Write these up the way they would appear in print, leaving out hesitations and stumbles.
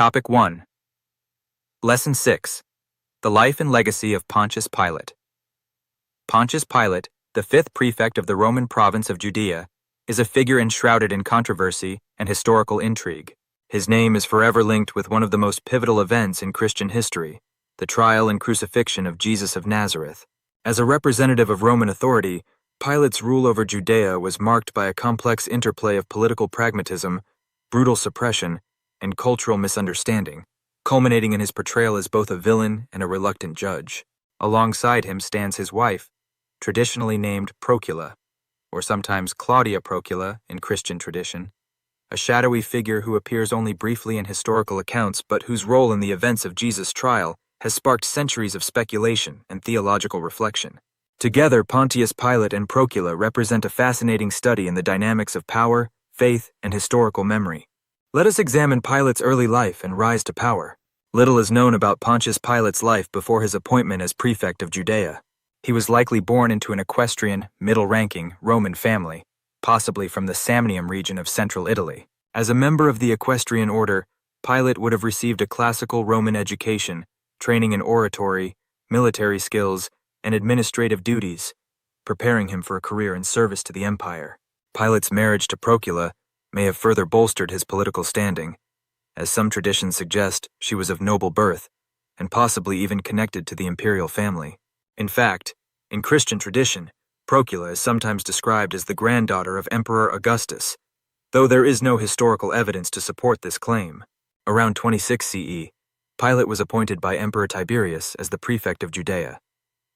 Topic 1. Lesson 6. The Life and Legacy of Pontius Pilate. Pontius Pilate, the fifth prefect of the Roman province of Judea, is a figure enshrouded in controversy and historical intrigue. His name is forever linked with one of the most pivotal events in Christian history, the trial and crucifixion of Jesus of Nazareth. As a representative of Roman authority, Pilate's rule over Judea was marked by a complex interplay of political pragmatism, brutal suppression, and cultural misunderstanding, culminating in his portrayal as both a villain and a reluctant judge. Alongside him stands his wife, traditionally named Procula, or sometimes Claudia Procula in Christian tradition, a shadowy figure who appears only briefly in historical accounts but whose role in the events of Jesus' trial has sparked centuries of speculation and theological reflection. Together, Pontius Pilate and Procula represent a fascinating study in the dynamics of power, faith, and historical memory. Let us examine Pilate's early life and rise to power. Little is known about Pontius Pilate's life before his appointment as prefect of Judea. He was likely born into an equestrian, middle-ranking Roman family, possibly from the Samnium region of central Italy. As a member of the equestrian order, Pilate would have received a classical Roman education, training in oratory, military skills, and administrative duties, preparing him for a career in service to the empire. Pilate's marriage to Procula may have further bolstered his political standing, as some traditions suggest she was of noble birth, and possibly even connected to the imperial family. In fact, in Christian tradition, Procula is sometimes described as the granddaughter of Emperor Augustus, though there is no historical evidence to support this claim. Around 26 CE, Pilate was appointed by Emperor Tiberius as the prefect of Judea,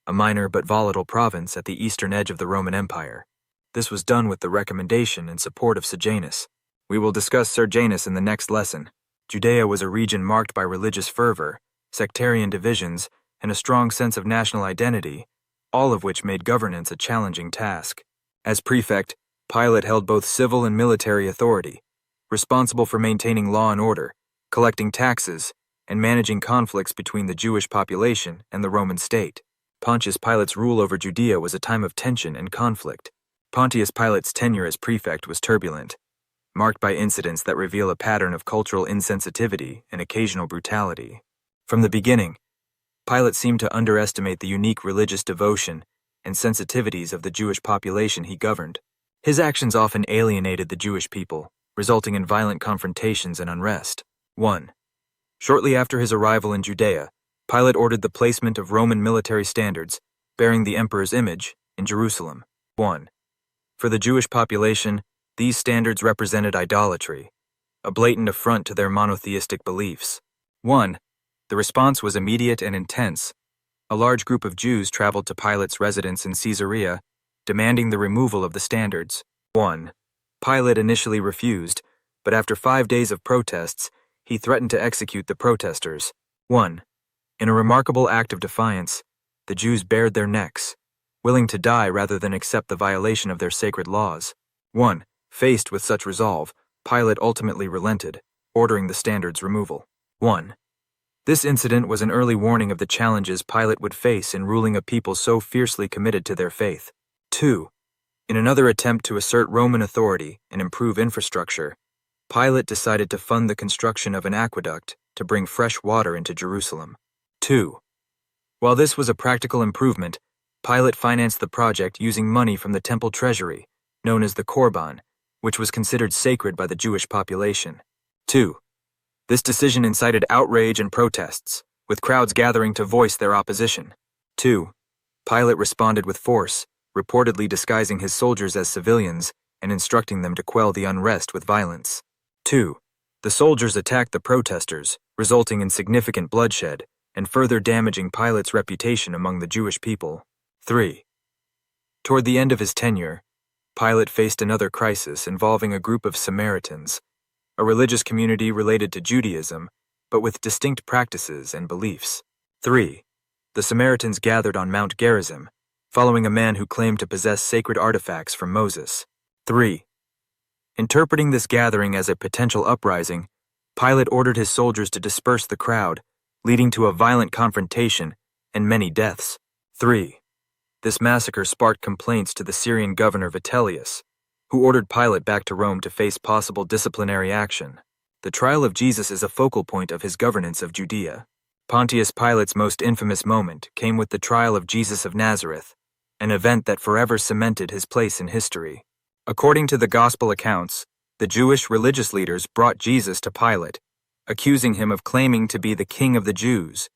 a minor but volatile province at the eastern edge of the Roman Empire. This was done with the recommendation and support of Sejanus. We will discuss Sejanus in the next lesson. Judea was a region marked by religious fervor, sectarian divisions, and a strong sense of national identity, all of which made governance a challenging task. As prefect, Pilate held both civil and military authority, responsible for maintaining law and order, collecting taxes, and managing conflicts between the Jewish population and the Roman state. Pontius Pilate's rule over Judea was a time of tension and conflict. Pontius Pilate's tenure as prefect was turbulent, marked by incidents that reveal a pattern of cultural insensitivity and occasional brutality. From the beginning, Pilate seemed to underestimate the unique religious devotion and sensitivities of the Jewish population he governed. His actions often alienated the Jewish people, resulting in violent confrontations and unrest. 1. Shortly after his arrival in Judea, Pilate ordered the placement of Roman military standards, bearing the emperor's image, in Jerusalem. 1. For the Jewish population, these standards represented idolatry, a blatant affront to their monotheistic beliefs. 1. The response was immediate and intense. A large group of Jews traveled to Pilate's residence in Caesarea, demanding the removal of the standards. 1. Pilate initially refused, but after 5 days of protests, he threatened to execute the protesters. 1. In a remarkable act of defiance, the Jews bared their necks, willing to die rather than accept the violation of their sacred laws. 1. Faced with such resolve, Pilate ultimately relented, ordering the standards' removal. 1. This incident was an early warning of the challenges Pilate would face in ruling a people so fiercely committed to their faith. 2. In another attempt to assert Roman authority and improve infrastructure, Pilate decided to fund the construction of an aqueduct to bring fresh water into Jerusalem. 2. While this was a practical improvement, Pilate financed the project using money from the temple treasury, known as the Korban, which was considered sacred by the Jewish population. 2. This decision incited outrage and protests, with crowds gathering to voice their opposition. 2. Pilate responded with force, reportedly disguising his soldiers as civilians and instructing them to quell the unrest with violence. 2. The soldiers attacked the protesters, resulting in significant bloodshed and further damaging Pilate's reputation among the Jewish people. 3. Toward the end of his tenure, Pilate faced another crisis involving a group of Samaritans, a religious community related to Judaism, but with distinct practices and beliefs. 3. The Samaritans gathered on Mount Gerizim, following a man who claimed to possess sacred artifacts from Moses. 3. Interpreting this gathering as a potential uprising, Pilate ordered his soldiers to disperse the crowd, leading to a violent confrontation and many deaths. 3. This massacre sparked complaints to the Syrian governor Vitellius, who ordered Pilate back to Rome to face possible disciplinary action. the trial of Jesus is a focal point of his governance of Judea. Pontius Pilate's most infamous moment came with the trial of Jesus of Nazareth, an event that forever cemented his place in history. According to the Gospel accounts, the Jewish religious leaders brought Jesus to Pilate, accusing him of claiming to be the King of the Jews,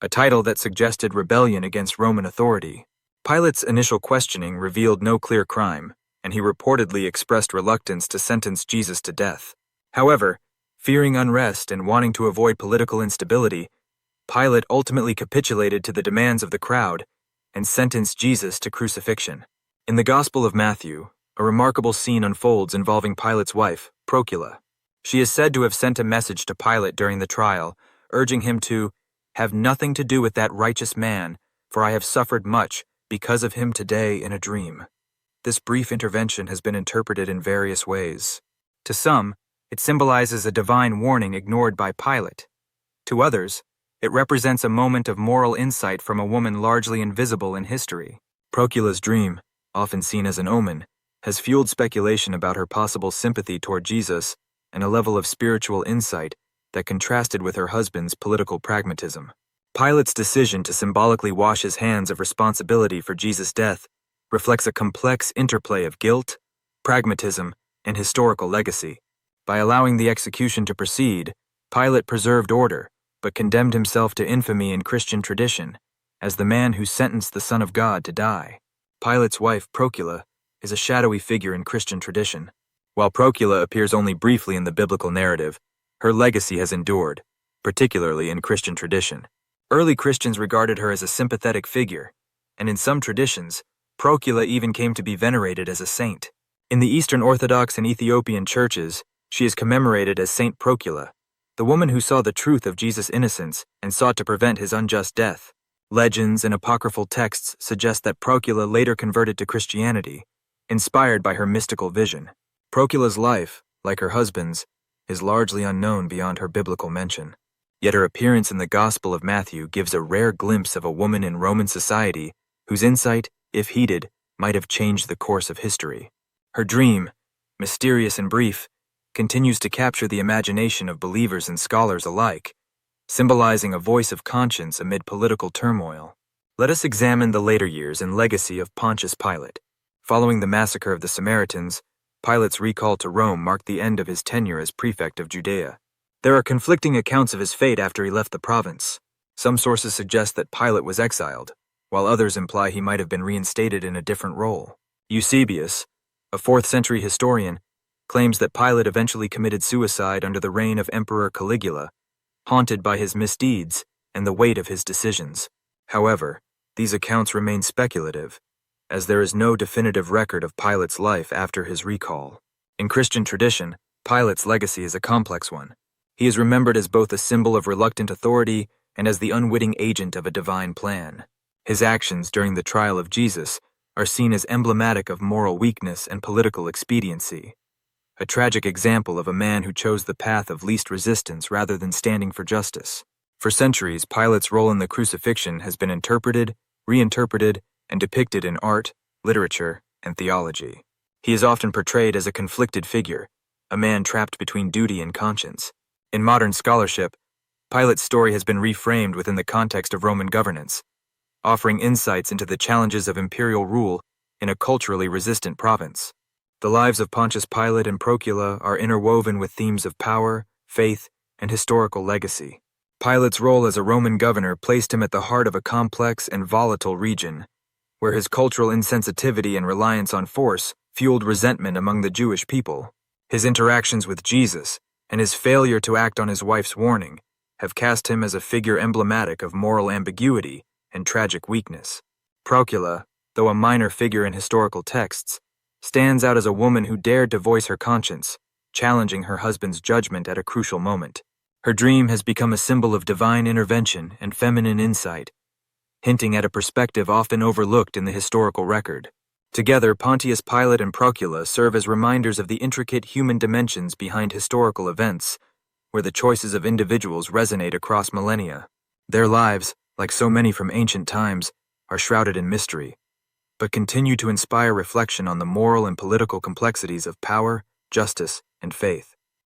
a title that suggested rebellion against Roman authority. Pilate's initial questioning revealed no clear crime, and he reportedly expressed reluctance to sentence Jesus to death. However, fearing unrest and wanting to avoid political instability, Pilate ultimately capitulated to the demands of the crowd and sentenced Jesus to crucifixion. In the Gospel of Matthew, a remarkable scene unfolds involving Pilate's wife, Procula. She is said to have sent a message to Pilate during the trial, urging him to have nothing to do with that righteous man, for I have suffered much because of him today in a dream. This brief intervention has been interpreted in various ways. To some, it symbolizes a divine warning ignored by Pilate. To others, it represents a moment of moral insight from a woman largely invisible in history. Procula's dream, often seen as an omen, has fueled speculation about her possible sympathy toward Jesus and a level of spiritual insight that contrasted with her husband's political pragmatism. Pilate's decision to symbolically wash his hands of responsibility for Jesus' death reflects a complex interplay of guilt, pragmatism, and historical legacy. By allowing the execution to proceed, Pilate preserved order, but condemned himself to infamy in Christian tradition as the man who sentenced the Son of God to die. Pilate's wife, Procula, is a shadowy figure in Christian tradition. While Procula appears only briefly in the biblical narrative, her legacy has endured, particularly in Christian tradition. Early Christians regarded her as a sympathetic figure, and in some traditions, Procula even came to be venerated as a saint. In the Eastern Orthodox and Ethiopian churches, she is commemorated as Saint Procula, the woman who saw the truth of Jesus' innocence and sought to prevent his unjust death. Legends and apocryphal texts suggest that Procula later converted to Christianity, inspired by her mystical vision. Procula's life, like her husband's, is largely unknown beyond her biblical mention. Yet her appearance in the Gospel of Matthew gives a rare glimpse of a woman in Roman society whose insight, if heeded, might have changed the course of history. Her dream, mysterious and brief, continues to capture the imagination of believers and scholars alike, symbolizing a voice of conscience amid political turmoil. Let us examine the later years and legacy of Pontius Pilate. Following the massacre of the Samaritans, Pilate's recall to Rome marked the end of his tenure as prefect of Judea. There are conflicting accounts of his fate after he left the province. Some sources suggest that Pilate was exiled, while others imply he might have been reinstated in a different role. Eusebius, a 4th century historian, claims that Pilate eventually committed suicide under the reign of Emperor Caligula, haunted by his misdeeds and the weight of his decisions. However, these accounts remain speculative, as there is no definitive record of Pilate's life after his recall. In Christian tradition, Pilate's legacy is a complex one. He is remembered as both a symbol of reluctant authority and as the unwitting agent of a divine plan. His actions during the trial of Jesus are seen as emblematic of moral weakness and political expediency, a tragic example of a man who chose the path of least resistance rather than standing for justice. For centuries, Pilate's role in the crucifixion has been interpreted, reinterpreted, and depicted in art, literature, and theology. He is often portrayed as a conflicted figure, a man trapped between duty and conscience. In modern scholarship, Pilate's story has been reframed within the context of Roman governance, offering insights into the challenges of imperial rule in a culturally resistant province. The lives of Pontius Pilate and Procula are interwoven with themes of power, faith, and historical legacy. Pilate's role as a Roman governor placed him at the heart of a complex and volatile region, where his cultural insensitivity and reliance on force fueled resentment among the Jewish people. His interactions with Jesus and his failure to act on his wife's warning have cast him as a figure emblematic of moral ambiguity and tragic weakness. Procula, though a minor figure in historical texts, stands out as a woman who dared to voice her conscience, challenging her husband's judgment at a crucial moment. Her dream has become a symbol of divine intervention and feminine insight, hinting at a perspective often overlooked in the historical record. Together, Pontius Pilate and Procula serve as reminders of the intricate human dimensions behind historical events, where the choices of individuals resonate across millennia. Their lives, like so many from ancient times, are shrouded in mystery, but continue to inspire reflection on the moral and political complexities of power, justice, and faith.